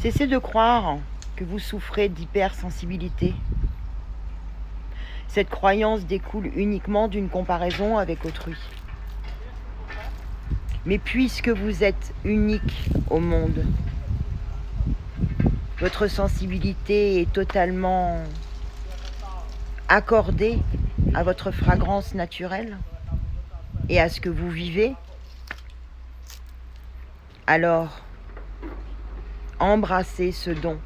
Cessez de croire que vous souffrez d'hypersensibilité. Cette croyance découle uniquement d'une comparaison avec autrui. Mais puisque vous êtes unique au monde, votre sensibilité est totalement accordée à votre fragrance naturelle et à ce que vous vivez, alors embrassez ce don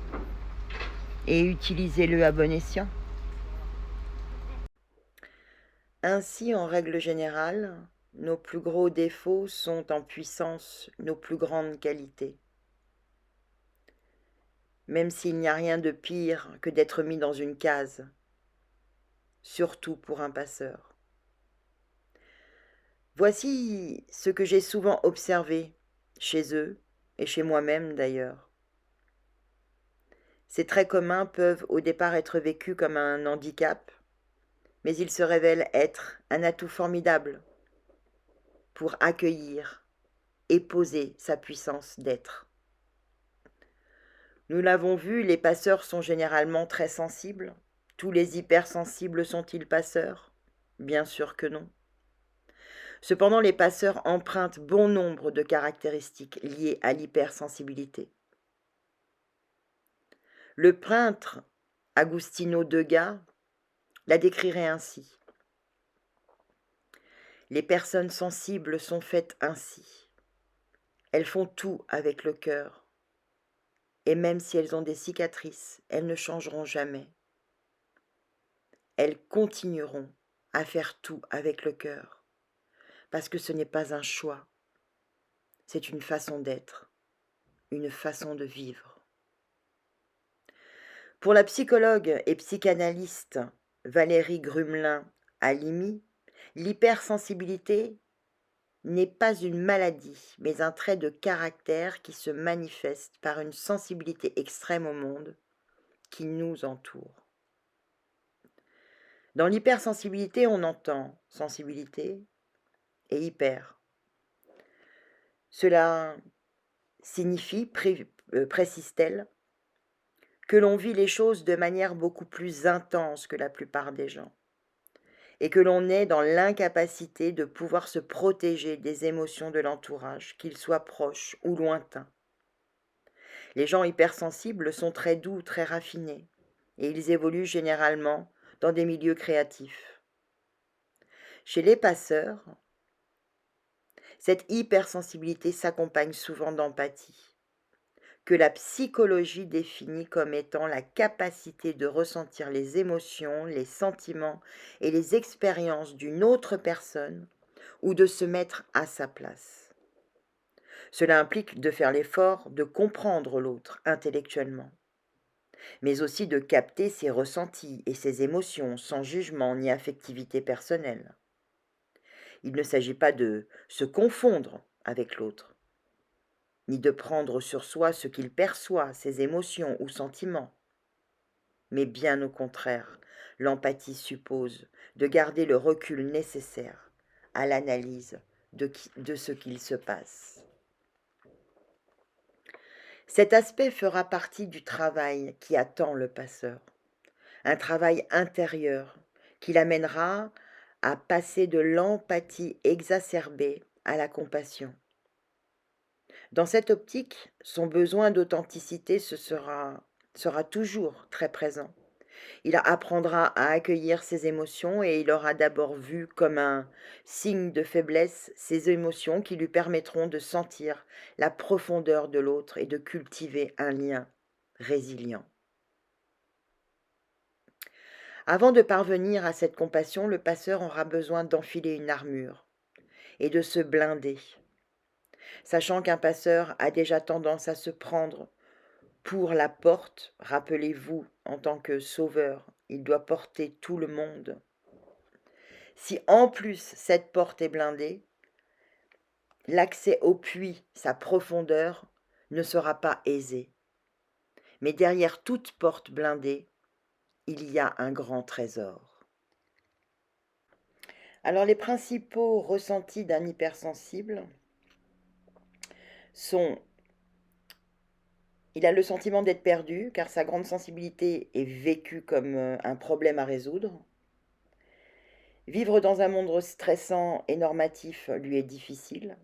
et utilisez-le à bon escient. Ainsi, en règle générale, nos plus gros défauts sont en puissance nos plus grandes qualités. Même s'il n'y a rien de pire que d'être mis dans une case, surtout pour un passeur. Voici ce que j'ai souvent observé chez eux et chez moi-même d'ailleurs. Ces traits communs peuvent au départ être vécus comme un handicap, mais ils se révèlent être un atout formidable pour accueillir et poser sa puissance d'être. Nous l'avons vu, les passeurs sont généralement très sensibles. Tous les hypersensibles sont-ils passeurs? Bien sûr que non. Cependant, les passeurs empruntent bon nombre de caractéristiques liées à l'hypersensibilité. Le peintre Agustino Degas la décrirait ainsi. Les personnes sensibles sont faites ainsi. Elles font tout avec le cœur. Et même si elles ont des cicatrices, elles ne changeront jamais. Elles continueront à faire tout avec le cœur. Parce que ce n'est pas un choix. C'est une façon d'être, une façon de vivre. Pour la psychologue et psychanalyste Valérie Grumelin-Halimi, l'hypersensibilité n'est pas une maladie, mais un trait de caractère qui se manifeste par une sensibilité extrême au monde qui nous entoure. Dans l'hypersensibilité, on entend sensibilité et hyper. Cela signifie, précise-t-elle, que l'on vit les choses de manière beaucoup plus intense que la plupart des gens, et que l'on est dans l'incapacité de pouvoir se protéger des émotions de l'entourage, qu'ils soient proches ou lointains. Les gens hypersensibles sont très doux, très raffinés, et ils évoluent généralement dans des milieux créatifs. Chez les passeurs, cette hypersensibilité s'accompagne souvent d'empathie, que la psychologie définit comme étant la capacité de ressentir les émotions, les sentiments et les expériences d'une autre personne ou de se mettre à sa place. Cela implique de faire l'effort de comprendre l'autre intellectuellement, mais aussi de capter ses ressentis et ses émotions sans jugement ni affectivité personnelle. Il ne s'agit pas de se confondre avec l'autre, ni de prendre sur soi ce qu'il perçoit, ses émotions ou sentiments. Mais bien au contraire, l'empathie suppose de garder le recul nécessaire à l'analyse de ce qu'il se passe. Cet aspect fera partie du travail qui attend le passeur, un travail intérieur qui l'amènera à passer de l'empathie exacerbée à la compassion. Dans cette optique, son besoin d'authenticité sera toujours très présent. Il apprendra à accueillir ses émotions et il aura d'abord vu comme un signe de faiblesse ces émotions qui lui permettront de sentir la profondeur de l'autre et de cultiver un lien résilient. Avant de parvenir à cette compassion, le passeur aura besoin d'enfiler une armure et de se blinder. Sachant qu'un passeur a déjà tendance à se prendre pour la porte, rappelez-vous, en tant que sauveur, il doit porter tout le monde. Si en plus cette porte est blindée, l'accès au puits, sa profondeur, ne sera pas aisé. Mais derrière toute porte blindée, il y a un grand trésor. Alors les principaux ressentis d'un hypersensible sont Il a le sentiment d'être perdu car sa grande sensibilité est vécue comme un problème à résoudre. Vivre dans un monde stressant et normatif lui est difficile.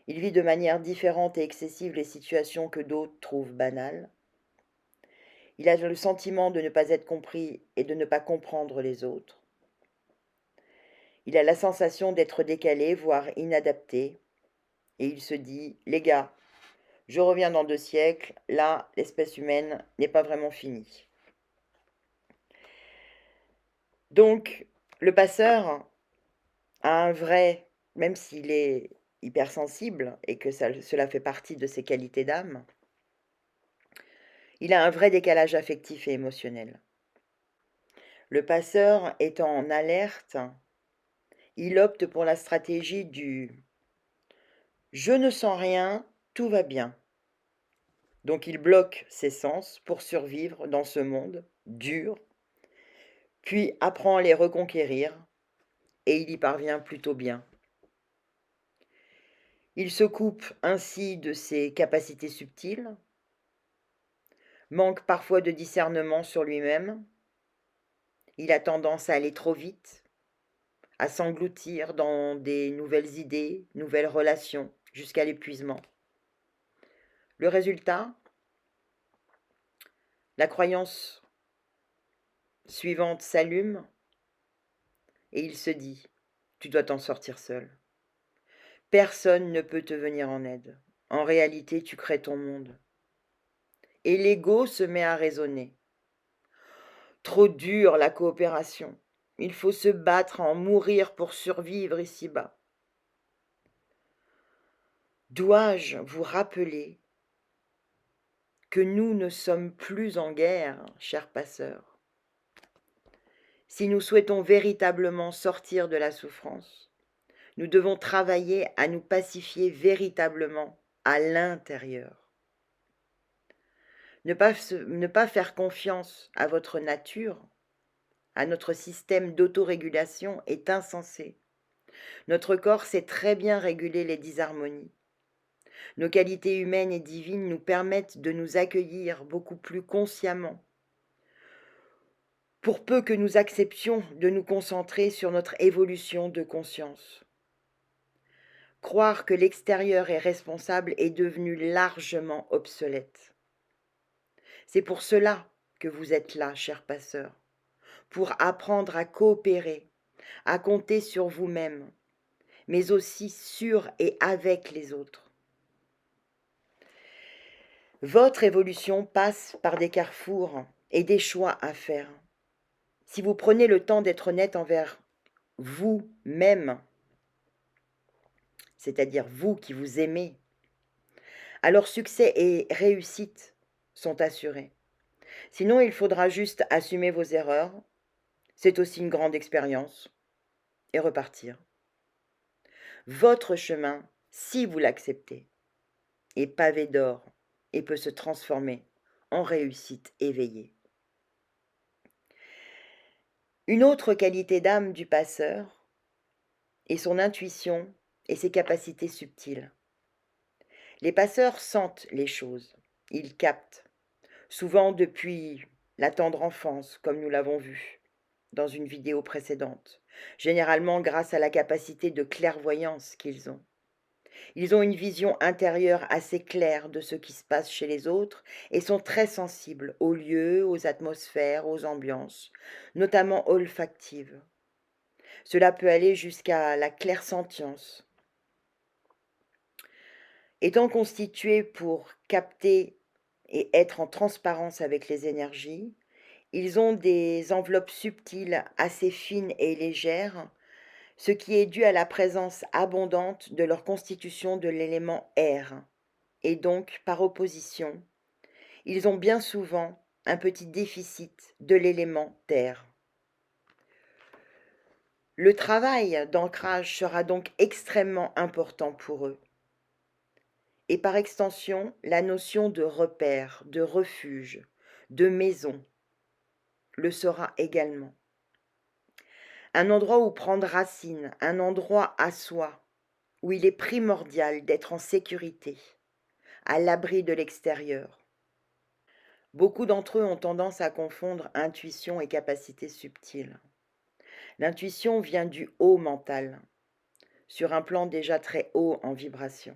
Il vit de manière différente et excessive les situations que d'autres trouvent banales. Il a le sentiment de ne pas être compris et de ne pas comprendre les autres. Il a la sensation d'être décalé, voire inadapté. Et il se dit, les gars, je reviens dans 2 siècles, là, l'espèce humaine n'est pas vraiment finie. Donc, le passeur a un vrai, même s'il est hypersensible et que cela fait partie de ses qualités d'âme, il a un vrai décalage affectif et émotionnel. Le passeur étant en alerte, il opte pour la stratégie du « je ne sens rien, tout va bien ». Donc il bloque ses sens pour survivre dans ce monde dur, puis apprend à les reconquérir, et il y parvient plutôt bien. Il se coupe ainsi de ses capacités subtiles, manque parfois de discernement sur lui-même, il a tendance à aller trop vite, à s'engloutir dans des nouvelles idées, nouvelles relations, jusqu'à l'épuisement. Le résultat, la croyance suivante s'allume et il se dit, tu dois t'en sortir seul. Personne ne peut te venir en aide. En réalité, tu crées ton monde. Et l'ego se met à raisonner. Trop dure la coopération. Il faut se battre, en mourir pour survivre ici-bas. Dois-je vous rappeler que nous ne sommes plus en guerre, chers passeurs? Si nous souhaitons véritablement sortir de la souffrance, nous devons travailler à nous pacifier véritablement à l'intérieur. Ne pas faire confiance à votre nature, à notre système d'autorégulation est insensé. Notre corps sait très bien réguler les disharmonies. Nos qualités humaines et divines nous permettent de nous accueillir beaucoup plus consciemment, pour peu que nous acceptions de nous concentrer sur notre évolution de conscience. Croire que l'extérieur est responsable est devenu largement obsolète. C'est pour cela que vous êtes là, chers passeurs, pour apprendre à coopérer, à compter sur vous-même, mais aussi sur et avec les autres. Votre évolution passe par des carrefours et des choix à faire. Si vous prenez le temps d'être honnête envers vous-même, c'est-à-dire vous qui vous aimez, alors succès et réussite sont assurés. Sinon, il faudra juste assumer vos erreurs, c'est aussi une grande expérience, et repartir. Votre chemin, si vous l'acceptez, est pavé d'or et peut se transformer en réussite éveillée. Une autre qualité d'âme du passeur est son intuition et ses capacités subtiles. Les passeurs sentent les choses, ils captent, souvent depuis la tendre enfance, comme nous l'avons vu dans une vidéo précédente, généralement grâce à la capacité de clairvoyance qu'ils ont. Ils ont une vision intérieure assez claire de ce qui se passe chez les autres et sont très sensibles aux lieux, aux atmosphères, aux ambiances, notamment olfactives. Cela peut aller jusqu'à la clairsentience. Étant constitués pour capter et être en transparence avec les énergies, ils ont des enveloppes subtiles assez fines et légères, ce qui est dû à la présence abondante de leur constitution de l'élément air. Et donc, par opposition, ils ont bien souvent un petit déficit de l'élément terre. Le travail d'ancrage sera donc extrêmement important pour eux. Et par extension, la notion de repère, de refuge, de maison le sera également. Un endroit où prendre racine, un endroit à soi, où il est primordial d'être en sécurité, à l'abri de l'extérieur. Beaucoup d'entre eux ont tendance à confondre intuition et capacité subtile. L'intuition vient du haut mental, sur un plan déjà très haut en vibration.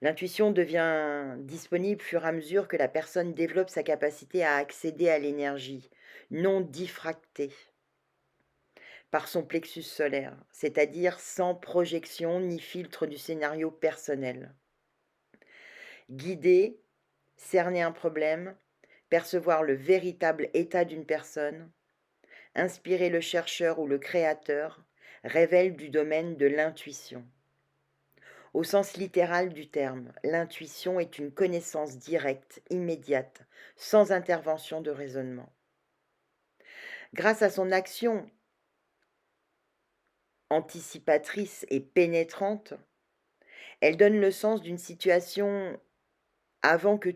L'intuition devient disponible au fur et à mesure que la personne développe sa capacité à accéder à l'énergie, non diffractée, par son plexus solaire, c'est-à-dire sans projection ni filtre du scénario personnel. Guider, cerner un problème, percevoir le véritable état d'une personne, inspirer le chercheur ou le créateur, révèle du domaine de l'intuition. Au sens littéral du terme, l'intuition est une connaissance directe, immédiate, sans intervention de raisonnement. Grâce à son action anticipatrice et pénétrante, elle donne le sens d'une situation avant que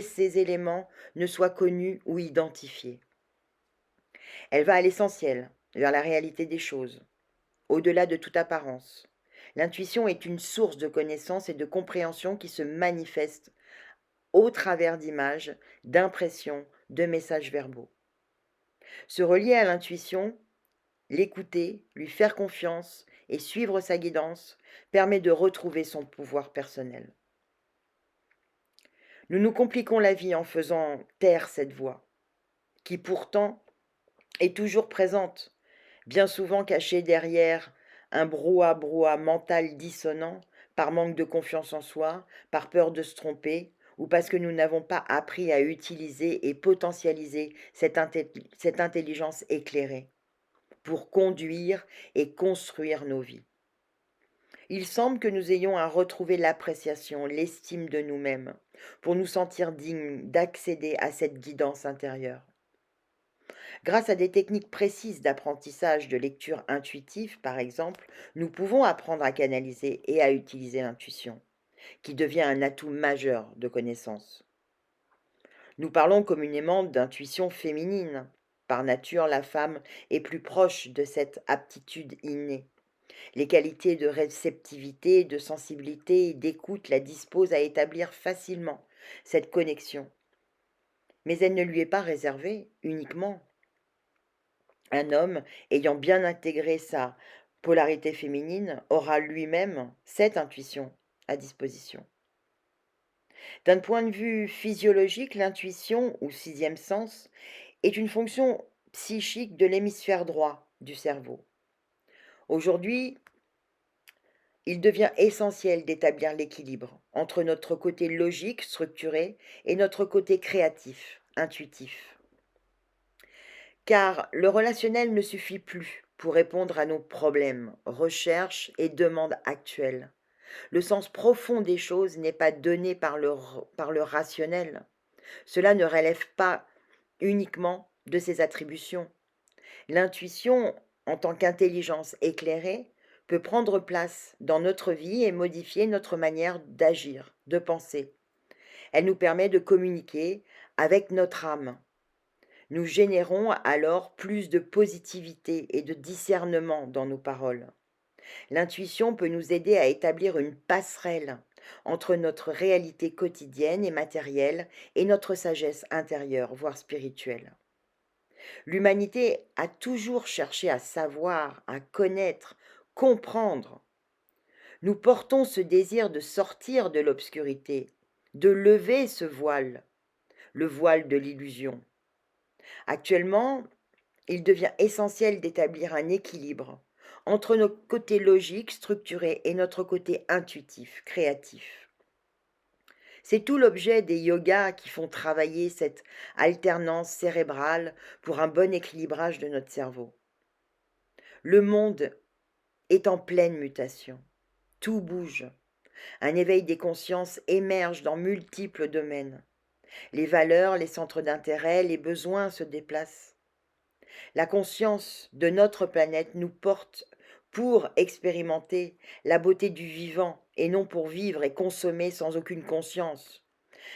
ces éléments ne soient connus ou identifiés. Elle va à l'essentiel, vers la réalité des choses, au-delà de toute apparence. L'intuition est une source de connaissance et de compréhension qui se manifeste au travers d'images, d'impressions, de messages verbaux. Se relier à l'intuition, l'écouter, lui faire confiance et suivre sa guidance permet de retrouver son pouvoir personnel. Nous nous compliquons la vie en faisant taire cette voix, qui pourtant est toujours présente, bien souvent cachée derrière un brouhaha mental dissonant, par manque de confiance en soi, par peur de se tromper, ou parce que nous n'avons pas appris à utiliser et potentialiser cette intelligence éclairée pour conduire et construire nos vies. Il semble que nous ayons à retrouver l'appréciation, l'estime de nous-mêmes, pour nous sentir dignes d'accéder à cette guidance intérieure. Grâce à des techniques précises d'apprentissage de lecture intuitive, par exemple, nous pouvons apprendre à canaliser et à utiliser l'intuition, qui devient un atout majeur de connaissance. Nous parlons communément d'intuition féminine. Par nature, la femme est plus proche de cette aptitude innée. Les qualités de réceptivité, de sensibilité et d'écoute la disposent à établir facilement cette connexion. Mais elle ne lui est pas réservée uniquement. Un homme ayant bien intégré sa polarité féminine aura lui-même cette intuition à disposition. D'un point de vue physiologique, l'intuition, ou sixième sens, est une fonction psychique de l'hémisphère droit du cerveau. Aujourd'hui, il devient essentiel d'établir l'équilibre entre notre côté logique, structuré, et notre côté créatif, intuitif. Car le relationnel ne suffit plus pour répondre à nos problèmes, recherches et demandes actuelles. Le sens profond des choses n'est pas donné par le rationnel. Cela ne relève pas uniquement de ses attributions. L'intuition, en tant qu'intelligence éclairée, peut prendre place dans notre vie et modifier notre manière d'agir, de penser. Elle nous permet de communiquer avec notre âme. Nous générons alors plus de positivité et de discernement dans nos paroles. L'intuition peut nous aider à établir une passerelle entre notre réalité quotidienne et matérielle et notre sagesse intérieure, voire spirituelle. L'humanité a toujours cherché à savoir, à connaître, comprendre. Nous portons ce désir de sortir de l'obscurité, de lever ce voile, le voile de l'illusion. Actuellement, il devient essentiel d'établir un équilibre entre notre côté logique, structuré, et notre côté intuitif, créatif. C'est tout l'objet des yogas qui font travailler cette alternance cérébrale pour un bon équilibrage de notre cerveau. Le monde est en pleine mutation. Tout bouge. Un éveil des consciences émerge dans multiples domaines. Les valeurs, les centres d'intérêt, les besoins se déplacent. La conscience de notre planète nous porte pour expérimenter la beauté du vivant et non pour vivre et consommer sans aucune conscience,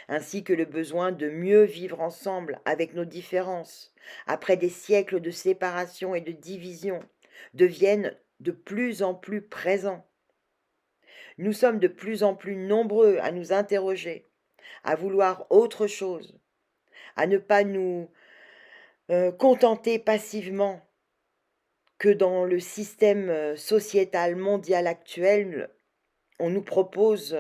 ainsi que le besoin de mieux vivre ensemble avec nos différences, après des siècles de séparation et de division, deviennent de plus en plus présents. Nous sommes de plus en plus nombreux à nous interroger, à vouloir autre chose, à ne pas nous contenter passivement que dans le système sociétal mondial actuel, on nous propose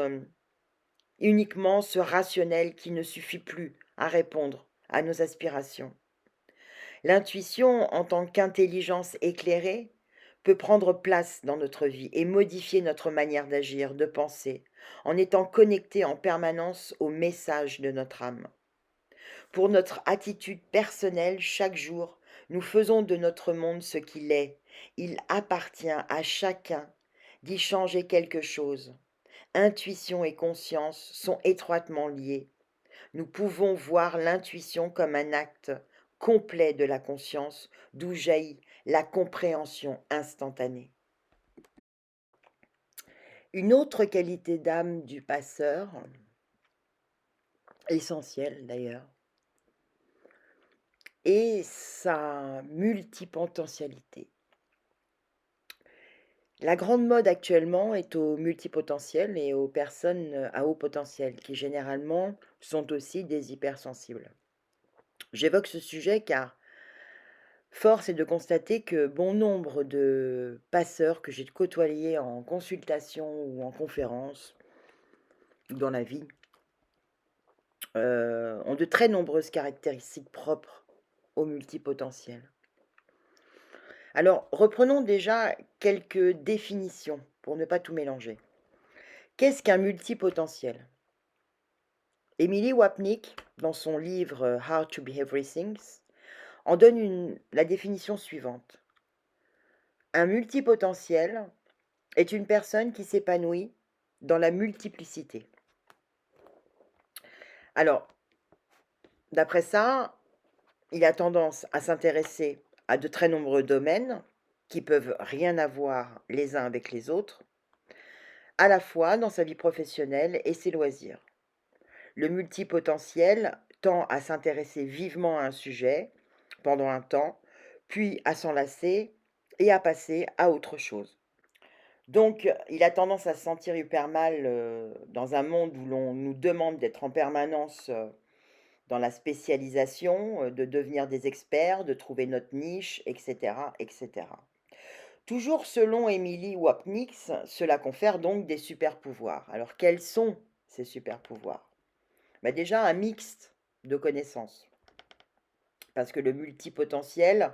uniquement ce rationnel qui ne suffit plus à répondre à nos aspirations. L'intuition, en tant qu'intelligence éclairée, peut prendre place dans notre vie et modifier notre manière d'agir, de penser, en étant connecté en permanence au message de notre âme. Pour notre attitude personnelle, chaque jour, nous faisons de notre monde ce qu'il est. Il appartient à chacun d'y changer quelque chose. Intuition et conscience sont étroitement liées. Nous pouvons voir l'intuition comme un acte complet de la conscience, d'où jaillit la compréhension instantanée. Une autre qualité d'âme du passeur, essentielle d'ailleurs, est sa multipotentialité. La grande mode actuellement est aux multipotentiels et aux personnes à haut potentiel, qui généralement sont aussi des hypersensibles. J'évoque ce sujet car force est de constater que bon nombre de passeurs que j'ai côtoyés en consultation ou en conférence ou dans la vie ont de très nombreuses caractéristiques propres aux multipotentiels. Alors, reprenons déjà quelques définitions pour ne pas tout mélanger. Qu'est-ce qu'un multipotentiel? Emily Wapnick, dans son livre How to Be Everything, en donne la définition suivante. Un multipotentiel est une personne qui s'épanouit dans la multiplicité. Alors, d'après ça, il a tendance à s'intéresser à de très nombreux domaines qui peuvent rien avoir les uns avec les autres, à la fois dans sa vie professionnelle et ses loisirs. Le multipotentiel tend à s'intéresser vivement à un sujet pendant un temps, puis à s'en lasser et à passer à autre chose. Donc, il a tendance à se sentir hyper mal dans un monde où l'on nous demande d'être en permanence dans la spécialisation, de devenir des experts, de trouver notre niche, etc., etc. Toujours selon Emily Wapnick, cela confère donc des super-pouvoirs. Alors, quels sont ces super-pouvoirs? Déjà, un mixte de connaissances. Parce que le multipotentiel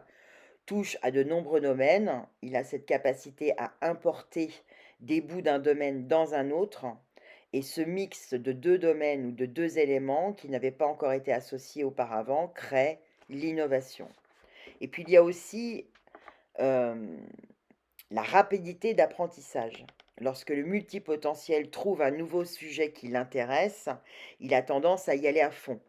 touche à de nombreux domaines. Il a cette capacité à importer des bouts d'un domaine dans un autre. Et ce mix de deux domaines ou de deux éléments qui n'avaient pas encore été associés auparavant crée l'innovation. Et puis il y a aussi la rapidité d'apprentissage. Lorsque le multipotentiel trouve un nouveau sujet qui l'intéresse, il a tendance à y aller à fond.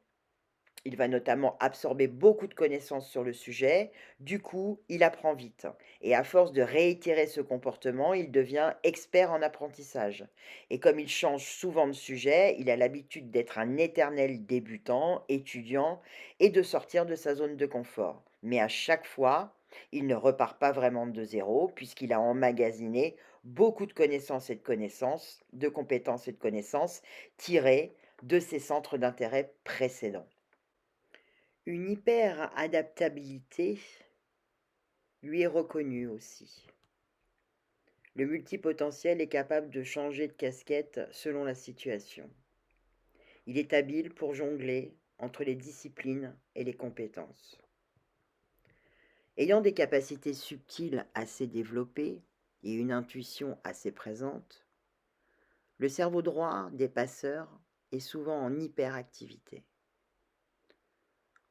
Il va notamment absorber beaucoup de connaissances sur le sujet, du coup, il apprend vite. Et à force de réitérer ce comportement, il devient expert en apprentissage. Et comme il change souvent de sujet, il a l'habitude d'être un éternel débutant, étudiant, et de sortir de sa zone de confort. Mais à chaque fois, il ne repart pas vraiment de zéro, puisqu'il a emmagasiné beaucoup de connaissances et de connaissances, de compétences et de connaissances tirées de ses centres d'intérêt précédents. Une hyper-adaptabilité lui est reconnue aussi. Le multipotentiel est capable de changer de casquette selon la situation. Il est habile pour jongler entre les disciplines et les compétences. Ayant des capacités subtiles assez développées et une intuition assez présente, le cerveau droit des passeurs est souvent en hyperactivité.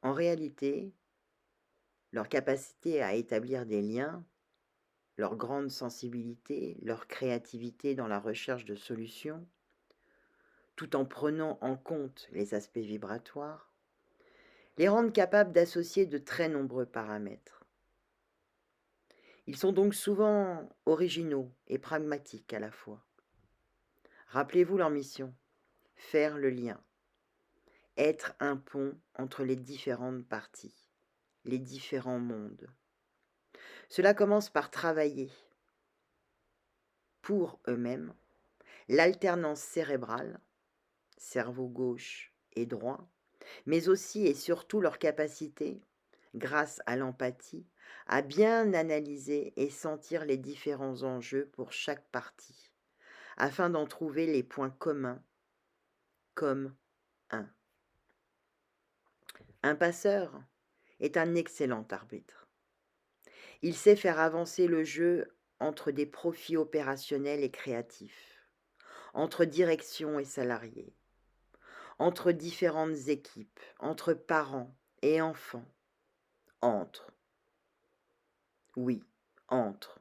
En réalité, leur capacité à établir des liens, leur grande sensibilité, leur créativité dans la recherche de solutions, tout en prenant en compte les aspects vibratoires, les rendent capables d'associer de très nombreux paramètres. Ils sont donc souvent originaux et pragmatiques à la fois. Rappelez-vous leur mission, faire le lien, être un pont entre les différentes parties, les différents mondes. Cela commence par travailler pour eux-mêmes l'alternance cérébrale, cerveau gauche et droit, mais aussi et surtout leur capacité, grâce à l'empathie, à bien analyser et sentir les différents enjeux pour chaque partie, afin d'en trouver les points communs comme un. Un passeur est un excellent arbitre. Il sait faire avancer le jeu entre des profits opérationnels et créatifs, entre direction et salariés, entre différentes équipes, entre parents et enfants, entre, oui, entre,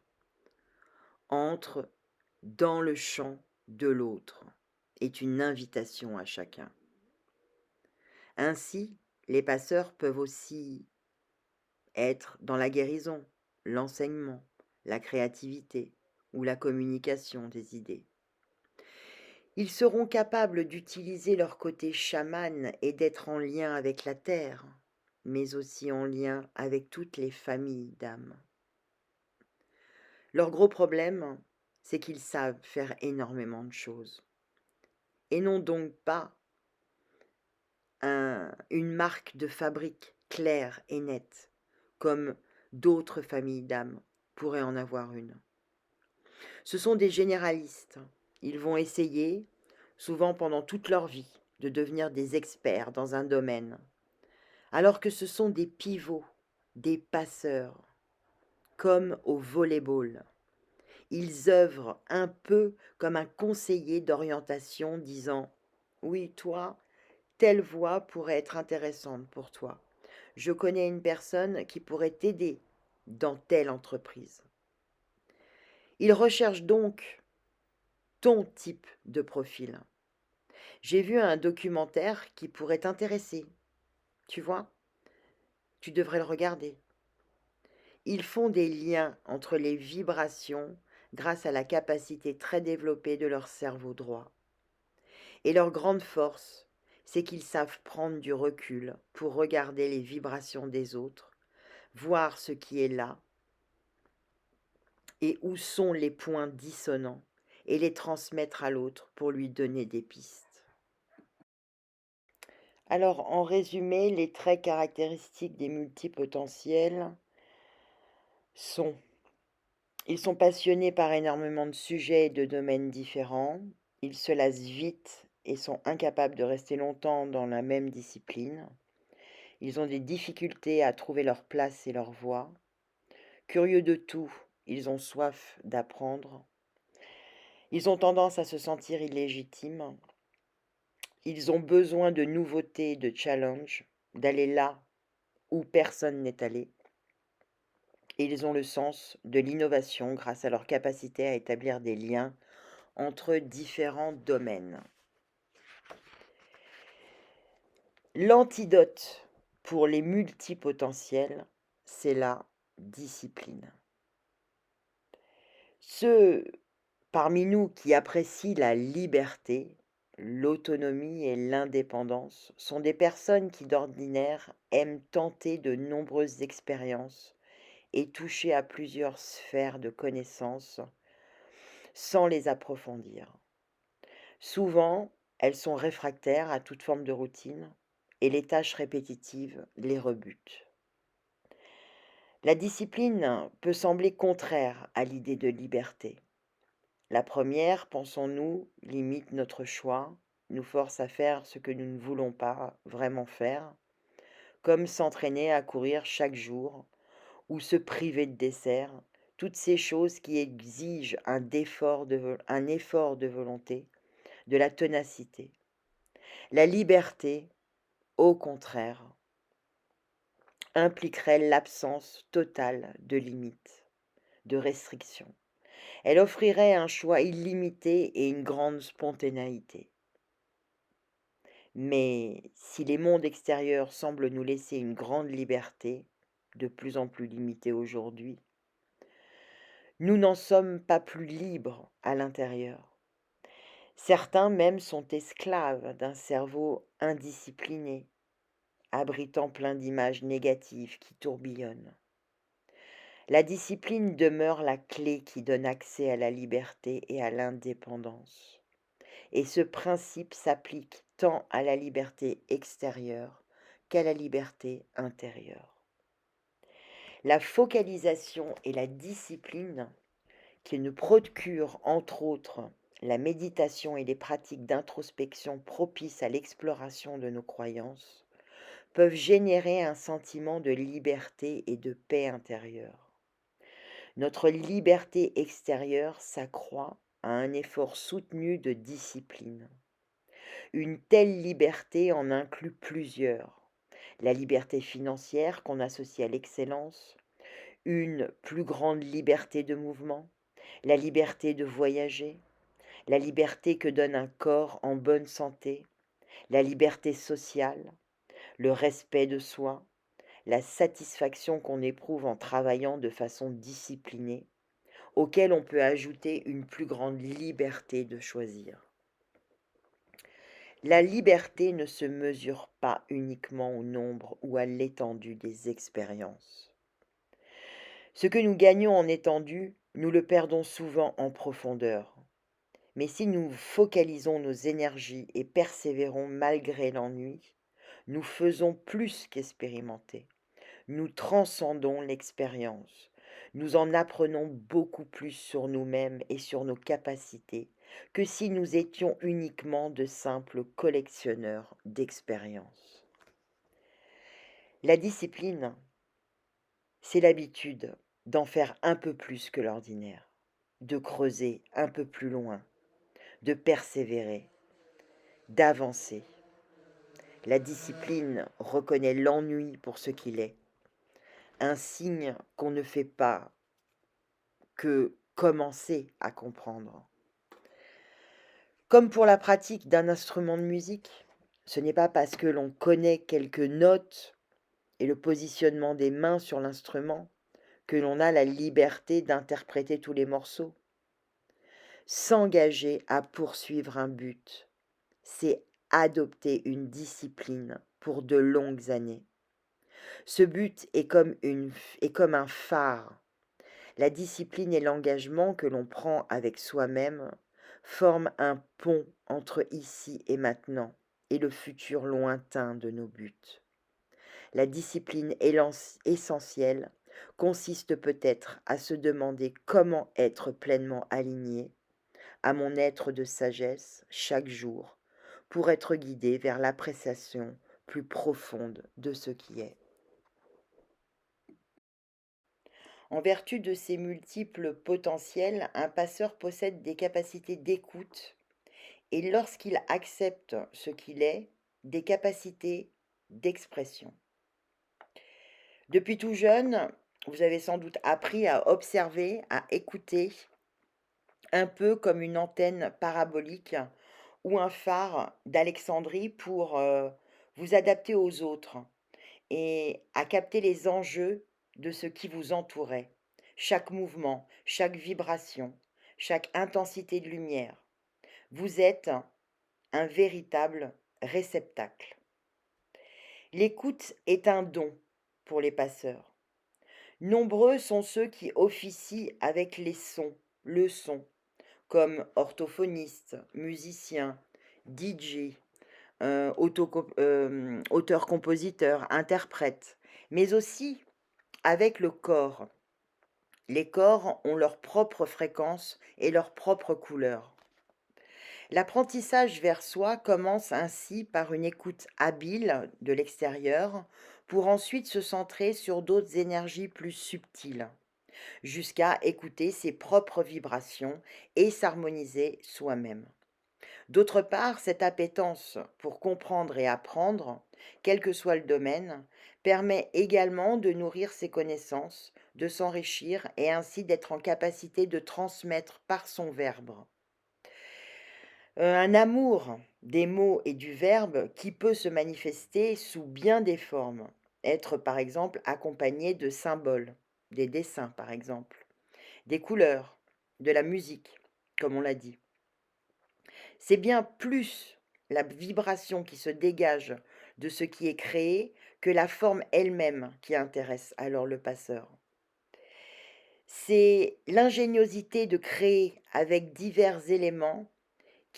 entre dans le champ de l'autre est une invitation à chacun. Ainsi, les passeurs peuvent aussi être dans la guérison, l'enseignement, la créativité ou la communication des idées. Ils seront capables d'utiliser leur côté chaman et d'être en lien avec la terre, mais aussi en lien avec toutes les familles d'âmes. Leur gros problème, c'est qu'ils savent faire énormément de choses et n'ont donc pas une marque de fabrique claire et nette, comme d'autres familles d'âmes pourraient en avoir une. Ce sont des généralistes. Ils vont essayer, souvent pendant toute leur vie, de devenir des experts dans un domaine, alors que ce sont des pivots, des passeurs, comme au volleyball. Ils œuvrent un peu comme un conseiller d'orientation disant « Oui, toi, telle voie pourrait être intéressante pour toi. Je connais une personne qui pourrait t'aider dans telle entreprise. » Ils recherchent donc ton type de profil. J'ai vu un documentaire qui pourrait t'intéresser. Tu vois, tu devrais le regarder. Ils font des liens entre les vibrations grâce à la capacité très développée de leur cerveau droit. Et leur grande force, c'est qu'ils savent prendre du recul pour regarder les vibrations des autres, voir ce qui est là et où sont les points dissonants et les transmettre à l'autre pour lui donner des pistes. Alors, en résumé, les traits caractéristiques des multipotentiels sont: ils sont passionnés par énormément de sujets et de domaines différents, ils se lassent vite et sont incapables de rester longtemps dans la même discipline, ils ont des difficultés à trouver leur place et leur voie, curieux de tout, ils ont soif d'apprendre, ils ont tendance à se sentir illégitimes, ils ont besoin de nouveautés, de challenges, d'aller là où personne n'est allé. Et ils ont le sens de l'innovation grâce à leur capacité à établir des liens entre différents domaines. L'antidote pour les multipotentiels, c'est la discipline. Ceux parmi nous qui apprécient la liberté, l'autonomie et l'indépendance sont des personnes qui d'ordinaire aiment tenter de nombreuses expériences et toucher à plusieurs sphères de connaissances sans les approfondir. Souvent, elles sont réfractaires à toute forme de routine et les tâches répétitives les rebutent. La discipline peut sembler contraire à l'idée de liberté. La première, pensons-nous, limite notre choix, nous force à faire ce que nous ne voulons pas vraiment faire, comme s'entraîner à courir chaque jour ou se priver de dessert, toutes ces choses qui exigent un effort de volonté, de la ténacité. La liberté, au contraire, impliquerait l'absence totale de limites, de restrictions. Elle offrirait un choix illimité et une grande spontanéité. Mais si les mondes extérieurs semblent nous laisser une grande liberté, de plus en plus limitée aujourd'hui, nous n'en sommes pas plus libres à l'intérieur. Certains même sont esclaves d'un cerveau indiscipliné, abritant plein d'images négatives qui tourbillonnent. La discipline demeure la clé qui donne accès à la liberté et à l'indépendance. Et ce principe s'applique tant à la liberté extérieure qu'à la liberté intérieure. La focalisation et la discipline, qui ne procurent entre autres la méditation et les pratiques d'introspection propices à l'exploration de nos croyances, peuvent générer un sentiment de liberté et de paix intérieure. Notre liberté extérieure s'accroît à un effort soutenu de discipline. Une telle liberté en inclut plusieurs. La liberté financière qu'on associe à l'excellence, une plus grande liberté de mouvement, la liberté de voyager, la liberté que donne un corps en bonne santé, la liberté sociale, le respect de soi, la satisfaction qu'on éprouve en travaillant de façon disciplinée, auquel on peut ajouter une plus grande liberté de choisir. La liberté ne se mesure pas uniquement au nombre ou à l'étendue des expériences. Ce que nous gagnons en étendue, nous le perdons souvent en profondeur. Mais si nous focalisons nos énergies et persévérons malgré l'ennui, nous faisons plus qu'expérimenter. Nous transcendons l'expérience. Nous en apprenons beaucoup plus sur nous-mêmes et sur nos capacités que si nous étions uniquement de simples collectionneurs d'expériences. La discipline, c'est l'habitude d'en faire un peu plus que l'ordinaire, de creuser un peu plus loin, de persévérer, d'avancer. La discipline reconnaît l'ennui pour ce qu'il est, un signe qu'on ne fait pas que commencer à comprendre. Comme pour la pratique d'un instrument de musique, ce n'est pas parce que l'on connaît quelques notes et le positionnement des mains sur l'instrument que l'on a la liberté d'interpréter tous les morceaux. S'engager à poursuivre un but, c'est adopter une discipline pour de longues années. Ce but est comme un phare. La discipline et l'engagement que l'on prend avec soi-même forment un pont entre ici et maintenant et le futur lointain de nos buts. La discipline essentielle consiste peut-être à se demander comment être pleinement aligné à mon être de sagesse chaque jour pour être guidé vers l'appréciation plus profonde de ce qui est. En vertu de ses multiples potentiels, un passeur possède des capacités d'écoute et lorsqu'il accepte ce qu'il est, des capacités d'expression. Depuis tout jeune, vous avez sans doute appris à observer, à écouter, un peu comme une antenne parabolique ou un phare d'Alexandrie pour vous adapter aux autres et à capter les enjeux de ce qui vous entourait, chaque mouvement, chaque vibration, chaque intensité de lumière. Vous êtes un véritable réceptacle. L'écoute est un don pour les passeurs. Nombreux sont ceux qui officient avec les sons, le son, comme orthophonistes, musiciens, DJ, auteurs-compositeurs, interprètes, mais aussi avec le corps. Les corps ont leur propre fréquence et leur propre couleur. L'apprentissage vers soi commence ainsi par une écoute habile de l'extérieur pour ensuite se centrer sur d'autres énergies plus subtiles, jusqu'à écouter ses propres vibrations et s'harmoniser soi-même. D'autre part, cette appétence pour comprendre et apprendre, quel que soit le domaine, permet également de nourrir ses connaissances, de s'enrichir et ainsi d'être en capacité de transmettre par son verbe. Un amour des mots et du verbe qui peut se manifester sous bien des formes. Être par exemple accompagné de symboles, des dessins par exemple, des couleurs, de la musique, comme on l'a dit. C'est bien plus la vibration qui se dégage de ce qui est créé que la forme elle-même qui intéresse alors le passeur. C'est l'ingéniosité de créer avec divers éléments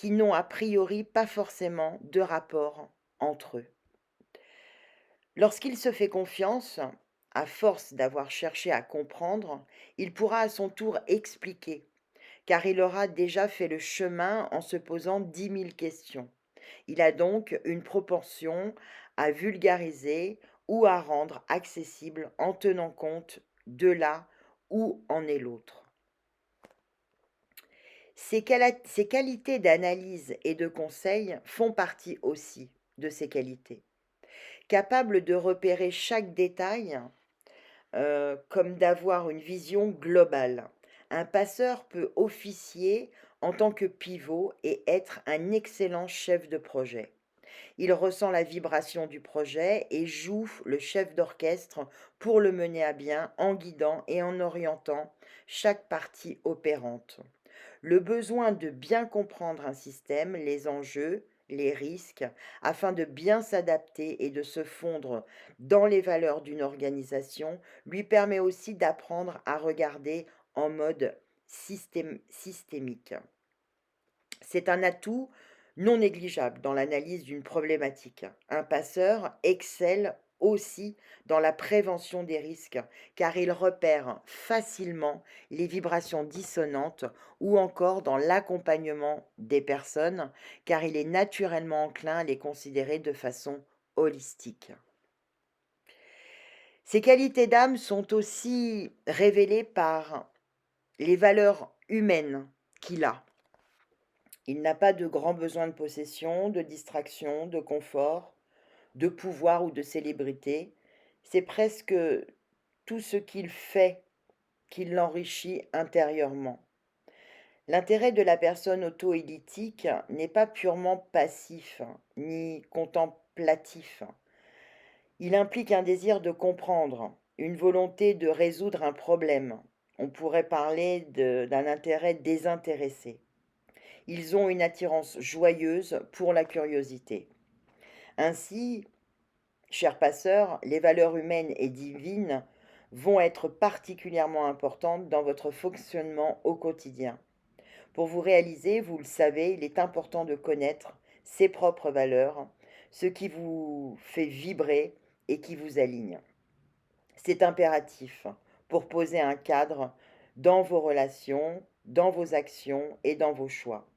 qui n'ont a priori pas forcément de rapport entre eux. Lorsqu'il se fait confiance, à force d'avoir cherché à comprendre, il pourra à son tour expliquer, car il aura déjà fait le chemin en se posant 10 000 questions. Il a donc une propension à vulgariser ou à rendre accessible en tenant compte de là où en est l'autre. Ces qualités d'analyse et de conseil font partie aussi de ces qualités. Capable de repérer chaque détail, comme d'avoir une vision globale. Un passeur peut officier en tant que pivot et être un excellent chef de projet. Il ressent la vibration du projet et joue le chef d'orchestre pour le mener à bien en guidant et en orientant chaque partie opérante. Le besoin de bien comprendre un système, les enjeux, les risques, afin de bien s'adapter et de se fondre dans les valeurs d'une organisation, lui permet aussi d'apprendre à regarder en mode systémique. C'est un atout non négligeable dans l'analyse d'une problématique. Un passeur excelle aussi dans la prévention des risques, car il repère facilement les vibrations dissonantes ou encore dans l'accompagnement des personnes, car il est naturellement enclin à les considérer de façon holistique. Ces qualités d'âme sont aussi révélées par les valeurs humaines qu'il a. Il n'a pas de grand besoin de possession, de distraction, de confort, de pouvoir ou de célébrité. C'est presque tout ce qu'il fait qui l'enrichit intérieurement. L'intérêt de la personne auto-élitique n'est pas purement passif ni contemplatif. Il implique un désir de comprendre, une volonté de résoudre un problème. On pourrait parler d'un intérêt désintéressé. Ils ont une attirance joyeuse pour la curiosité. Ainsi, chers passeurs, les valeurs humaines et divines vont être particulièrement importantes dans votre fonctionnement au quotidien. Pour vous réaliser, vous le savez, il est important de connaître ses propres valeurs, ce qui vous fait vibrer et qui vous aligne. C'est impératif pour poser un cadre dans vos relations, dans vos actions et dans vos choix.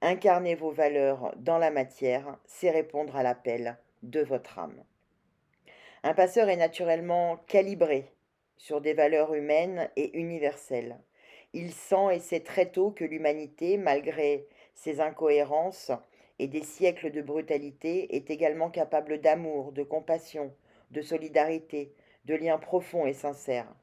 Incarner vos valeurs dans la matière, c'est répondre à l'appel de votre âme. Un passeur est naturellement calibré sur des valeurs humaines et universelles. Il sent et sait très tôt que l'humanité, malgré ses incohérences et des siècles de brutalité, est également capable d'amour, de compassion, de solidarité, de liens profonds et sincères.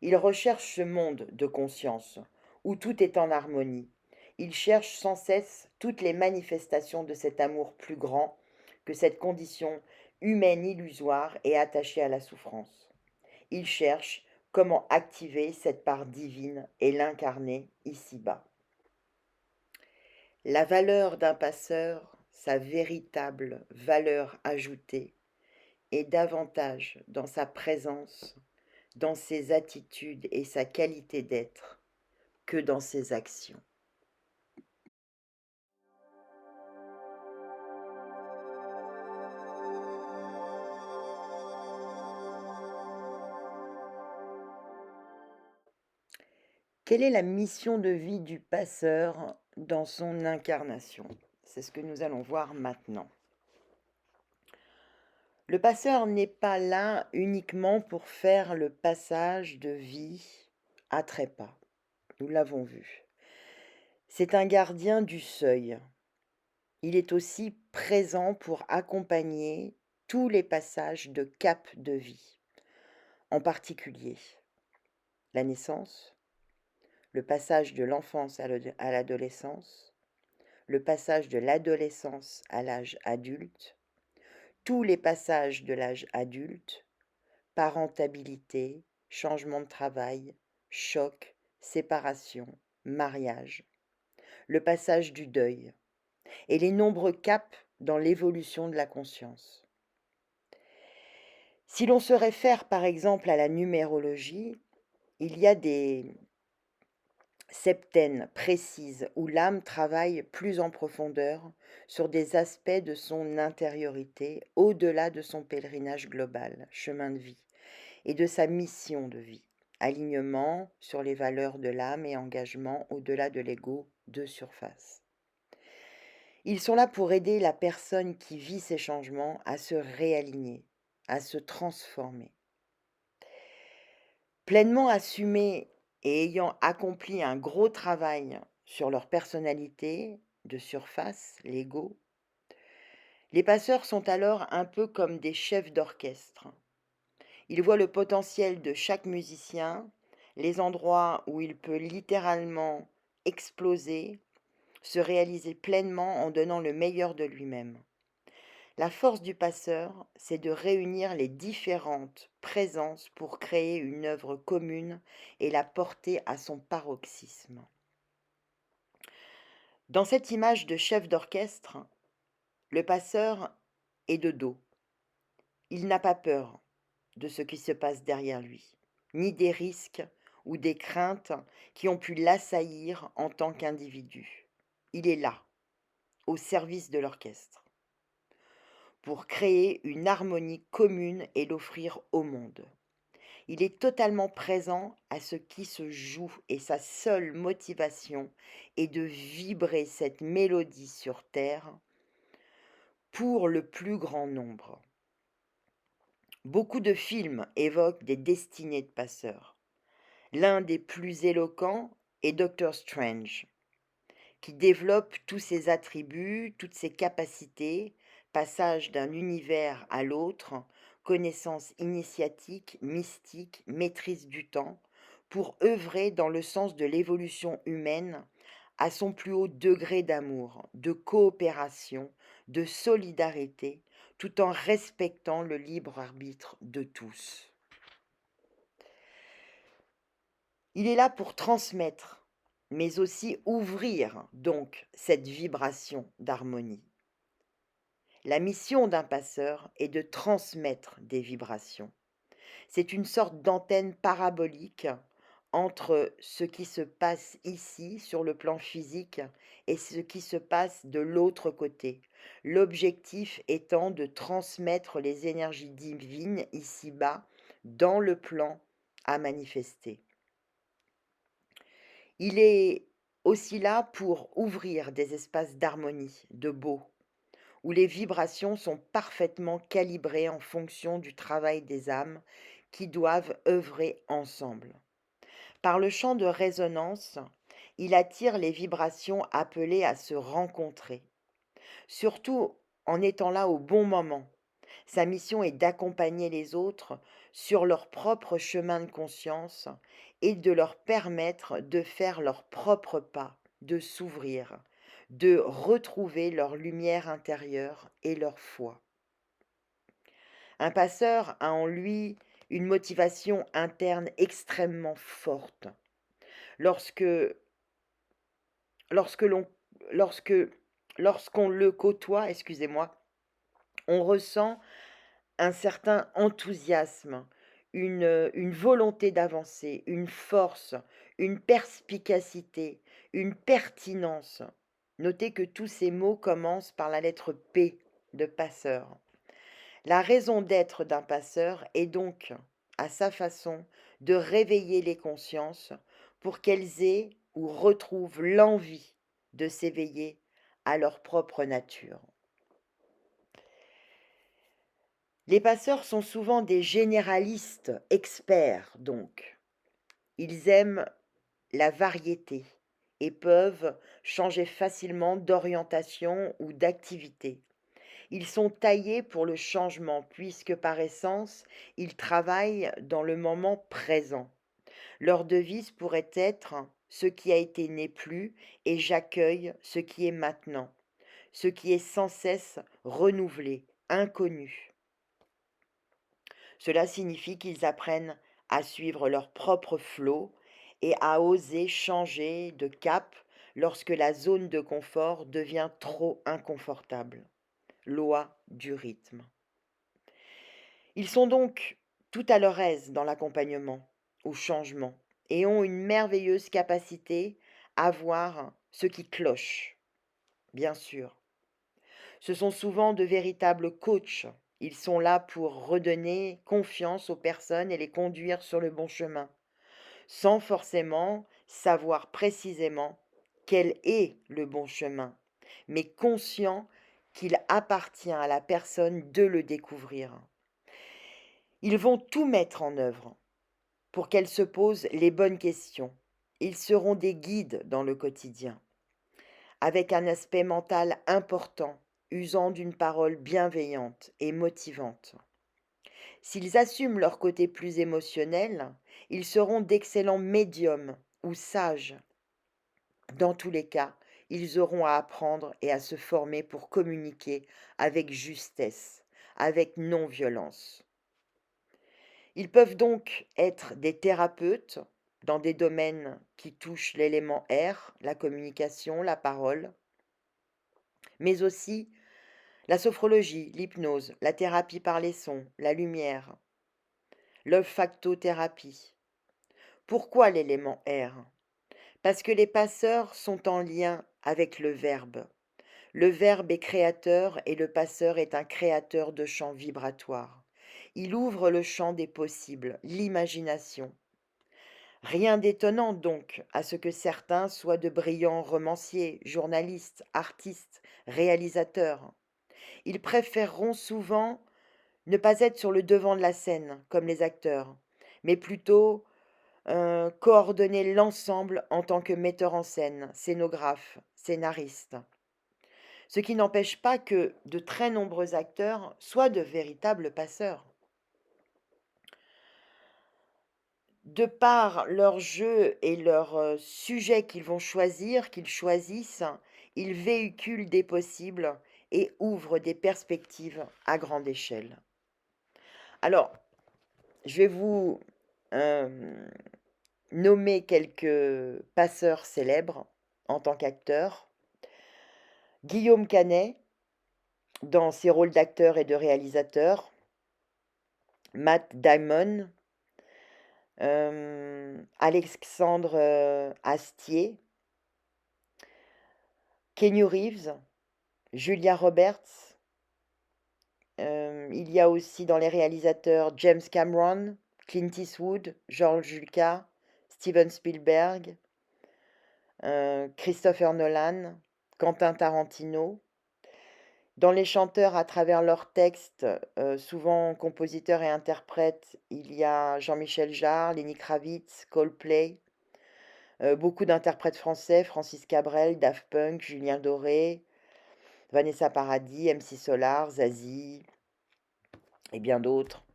Il recherche ce monde de conscience, où tout est en harmonie. Il cherche sans cesse toutes les manifestations de cet amour plus grand que cette condition humaine illusoire et attachée à la souffrance. Il cherche comment activer cette part divine et l'incarner ici-bas. La valeur d'un passeur, sa véritable valeur ajoutée, est davantage dans sa présence, dans ses attitudes et sa qualité d'être que dans ses actions. Quelle est la mission de vie du passeur dans son incarnation? C'est ce que nous allons voir maintenant. Le passeur n'est pas là uniquement pour faire le passage de vie à trépas. Nous l'avons vu. C'est un gardien du seuil. Il est aussi présent pour accompagner tous les passages de cap de vie, en particulier la naissance, le passage de l'enfance à l'adolescence, le passage de l'adolescence à l'âge adulte, tous les passages de l'âge adulte, parentabilité, changement de travail, choc, séparation, mariage, le passage du deuil et les nombreux caps dans l'évolution de la conscience. Si l'on se réfère par exemple à la numérologie, il y a des septaine, précise, où l'âme travaille plus en profondeur sur des aspects de son intériorité, au-delà de son pèlerinage global, chemin de vie, et de sa mission de vie, alignement sur les valeurs de l'âme et engagement au-delà de l'ego de surface. Ils sont là pour aider la personne qui vit ces changements à se réaligner, à se transformer. Pleinement assumés et ayant accompli un gros travail sur leur personnalité de surface, l'ego, les passeurs sont alors un peu comme des chefs d'orchestre. Ils voient le potentiel de chaque musicien, les endroits où il peut littéralement exploser, se réaliser pleinement en donnant le meilleur de lui-même. La force du passeur, c'est de réunir les différentes présences pour créer une œuvre commune et la porter à son paroxysme. Dans cette image de chef d'orchestre, le passeur est de dos. Il n'a pas peur de ce qui se passe derrière lui, ni des risques ou des craintes qui ont pu l'assaillir en tant qu'individu. Il est là, au service de l'orchestre, pour créer une harmonie commune et l'offrir au monde. Il est totalement présent à ce qui se joue et sa seule motivation est de vibrer cette mélodie sur Terre pour le plus grand nombre. Beaucoup de films évoquent des destinées de passeurs. L'un des plus éloquents est Doctor Strange, qui développe tous ses attributs, toutes ses capacités, passage d'un univers à l'autre, connaissance initiatique, mystique, maîtrise du temps, pour œuvrer dans le sens de l'évolution humaine à son plus haut degré d'amour, de coopération, de solidarité, tout en respectant le libre arbitre de tous. Il est là pour transmettre, mais aussi ouvrir donc cette vibration d'harmonie. La mission d'un passeur est de transmettre des vibrations. C'est une sorte d'antenne parabolique entre ce qui se passe ici sur le plan physique et ce qui se passe de l'autre côté. L'objectif étant de transmettre les énergies divines ici-bas dans le plan à manifester. Il est aussi là pour ouvrir des espaces d'harmonie, de beau, où les vibrations sont parfaitement calibrées en fonction du travail des âmes qui doivent œuvrer ensemble. Par le champ de résonance, il attire les vibrations appelées à se rencontrer, surtout en étant là au bon moment. Sa mission est d'accompagner les autres sur leur propre chemin de conscience et de leur permettre de faire leurs propres pas, de s'ouvrir, de retrouver leur lumière intérieure et leur foi. Un passeur a en lui une motivation interne extrêmement forte. Lorsque, lorsque l'on, lorsque, lorsqu'on le côtoie, on ressent un certain enthousiasme, une volonté d'avancer, une force, une perspicacité, une pertinence. Notez que tous ces mots commencent par la lettre P de passeur. La raison d'être d'un passeur est donc, à sa façon, de réveiller les consciences pour qu'elles aient ou retrouvent l'envie de s'éveiller à leur propre nature. Les passeurs sont souvent des généralistes, experts donc. Ils aiment la variété et peuvent changer facilement d'orientation ou d'activité. Ils sont taillés pour le changement puisque par essence, ils travaillent dans le moment présent. Leur devise pourrait être ce qui a été n'est plus et j'accueille ce qui est maintenant, ce qui est sans cesse renouvelé, inconnu. Cela signifie qu'ils apprennent à suivre leur propre flot et à oser changer de cap lorsque la zone de confort devient trop inconfortable. Loi du rythme. Ils sont donc tout à leur aise dans l'accompagnement, au changement, et ont une merveilleuse capacité avoir ce qui cloche, bien sûr. Ce sont souvent de véritables coachs. Ils sont là pour redonner confiance aux personnes et les conduire sur le bon chemin, sans forcément savoir précisément quel est le bon chemin, mais conscient qu'il appartient à la personne de le découvrir. Ils vont tout mettre en œuvre pour qu'elle se pose les bonnes questions. Ils seront des guides dans le quotidien, avec un aspect mental important, usant d'une parole bienveillante et motivante. S'ils assument leur côté plus émotionnel, ils seront d'excellents médiums ou sages. Dans tous les cas, ils auront à apprendre et à se former pour communiquer avec justesse, avec non-violence. Ils peuvent donc être des thérapeutes dans des domaines qui touchent l'élément R, la communication, la parole, mais aussi la sophrologie, l'hypnose, la thérapie par les sons, la lumière, l'olfactothérapie. Pourquoi l'élément R? Parce que les passeurs sont en lien avec le verbe. Le verbe est créateur et le passeur est un créateur de champs vibratoires. Il ouvre le champ des possibles, l'imagination. Rien d'étonnant donc à ce que certains soient de brillants romanciers, journalistes, artistes, réalisateurs. Ils préféreront souvent ne pas être sur le devant de la scène, comme les acteurs, mais plutôt coordonner l'ensemble en tant que metteur en scène, scénographe, scénariste. Ce qui n'empêche pas que de très nombreux acteurs soient de véritables passeurs. De par leur jeu et leur sujet qu'ils vont choisir, qu'ils choisissent, ils véhiculent des possibles et ouvrent des perspectives à grande échelle. Alors, je vais vous nommer quelques passeurs célèbres en tant qu'acteurs. Guillaume Canet, dans ses rôles d'acteur et de réalisateur. Matt Damon, Alexandre Astier, Keanu Reeves, Julia Roberts. Il y a aussi dans les réalisateurs James Cameron, Clint Eastwood, George Lucas, Steven Spielberg, Christopher Nolan, Quentin Tarantino. Dans les chanteurs, à travers leurs textes, souvent compositeurs et interprètes, il y a Jean-Michel Jarre, Lenny Kravitz, Coldplay. Beaucoup d'interprètes français, Francis Cabrel, Daft Punk, Julien Doré, Vanessa Paradis, MC Solar, Zazie et bien d'autres.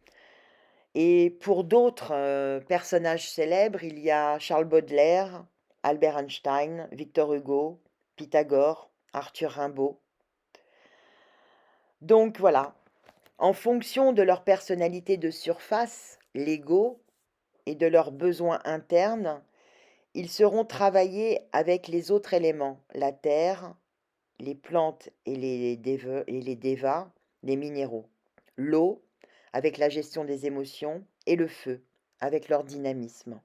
Et pour d'autres personnages célèbres, il y a Charles Baudelaire, Albert Einstein, Victor Hugo, Pythagore, Arthur Rimbaud. Donc voilà, en fonction de leur personnalité de surface, l'ego, et de leurs besoins internes, ils seront travaillés avec les autres éléments, la terre, les plantes et les devas, les minéraux, l'eau, avec la gestion des émotions, et le feu, avec leur dynamisme.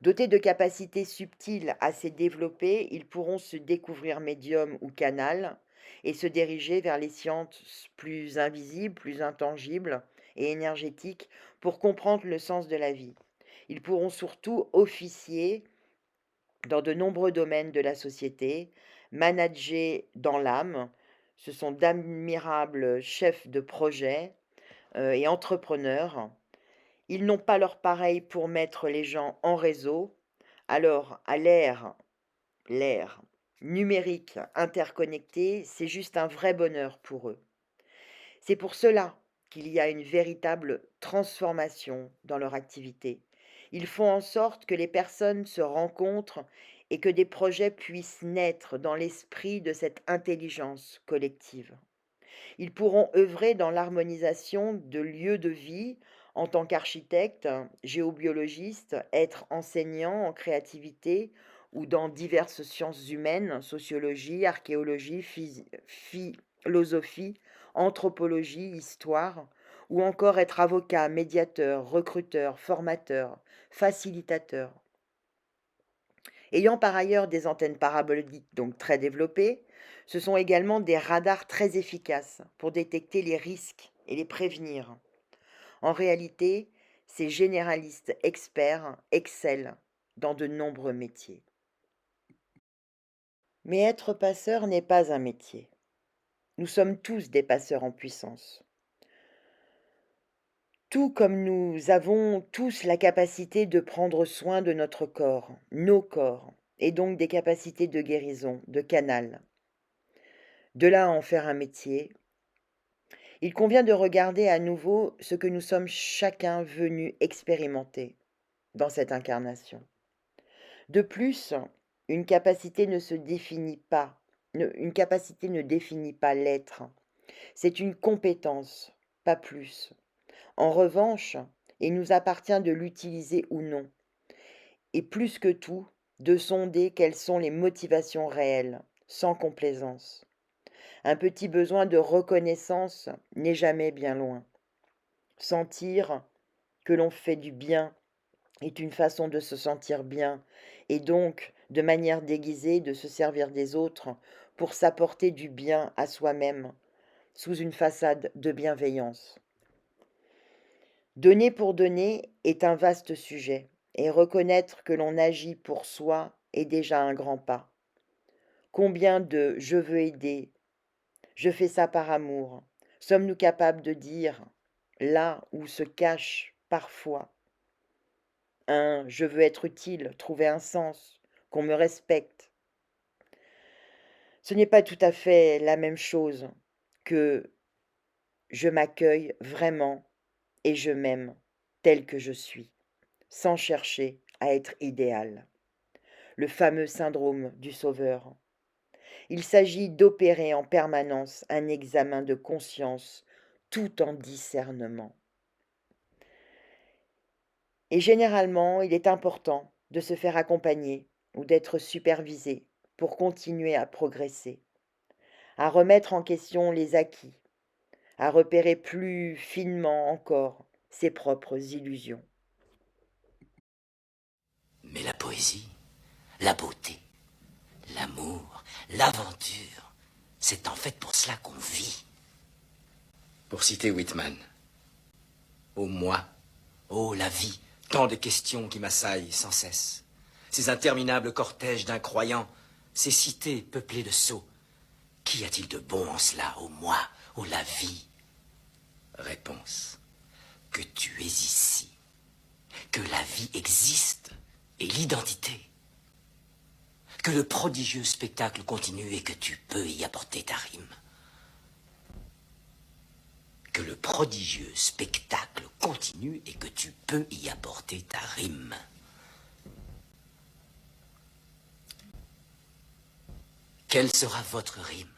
Dotés de capacités subtiles assez développées, ils pourront se découvrir médium ou canal et se diriger vers les sciences plus invisibles, plus intangibles et énergétiques pour comprendre le sens de la vie. Ils pourront surtout officier dans de nombreux domaines de la société, manager dans l'âme. Ce sont d'admirables chefs de projet et entrepreneurs. Ils n'ont pas leur pareil pour mettre les gens en réseau. Alors, à l'ère numérique interconnectée, c'est juste un vrai bonheur pour eux. C'est pour cela qu'il y a une véritable transformation dans leur activité. Ils font en sorte que les personnes se rencontrent et que des projets puissent naître dans l'esprit de cette intelligence collective. Ils pourront œuvrer dans l'harmonisation de lieux de vie en tant qu'architectes, géobiologistes, être enseignants en créativité ou dans diverses sciences humaines, sociologie, archéologie, philosophie, anthropologie, histoire, ou encore être avocat, médiateur, recruteur, formateur, facilitateur. Ayant par ailleurs des antennes paraboliques donc très développées, ce sont également des radars très efficaces pour détecter les risques et les prévenir. En réalité, ces généralistes experts excellent dans de nombreux métiers. Mais être passeur n'est pas un métier. Nous sommes tous des passeurs en puissance. Tout comme nous avons tous la capacité de prendre soin de notre corps, nos corps, et donc des capacités de guérison, de canal. De là à en faire un métier, il convient de regarder à nouveau ce que nous sommes chacun venus expérimenter dans cette incarnation. De plus, une capacité ne se définit pas, une capacité ne définit pas l'être. C'est une compétence, pas plus. En revanche, il nous appartient de l'utiliser ou non, et plus que tout, de sonder quelles sont les motivations réelles, sans complaisance. Un petit besoin de reconnaissance n'est jamais bien loin. Sentir que l'on fait du bien est une façon de se sentir bien, et donc, de manière déguisée, de se servir des autres pour s'apporter du bien à soi-même, sous une façade de bienveillance. Donner pour donner est un vaste sujet, et reconnaître que l'on agit pour soi est déjà un grand pas. Combien de «je veux aider», «je fais ça par amour» sommes-nous capables de dire, là où se cache parfois un «je veux être utile», trouver un sens, qu'on me respecte? Ce n'est pas tout à fait la même chose que «je m'accueille vraiment et je m'aime tel que je suis», sans chercher à être idéal. Le fameux syndrome du sauveur. Il s'agit d'opérer en permanence un examen de conscience tout en discernement. Et généralement, il est important de se faire accompagner ou d'être supervisé pour continuer à progresser, à remettre en question les acquis, à repérer plus finement encore ses propres illusions. Mais la poésie, la beauté, l'amour, l'aventure, c'est en fait pour cela qu'on vit. Pour citer Whitman, ô moi, ô la vie, tant de questions qui m'assaillent sans cesse. Ces interminables cortèges d'incroyants, ces cités peuplées de sots. Qu'y a-t-il de bon en cela, ô moi, ô la vie? Réponse, que tu es ici, que la vie existe et l'identité, que le prodigieux spectacle continue et que tu peux y apporter ta rime. Que le prodigieux spectacle continue et que tu peux y apporter ta rime. Quelle sera votre rime?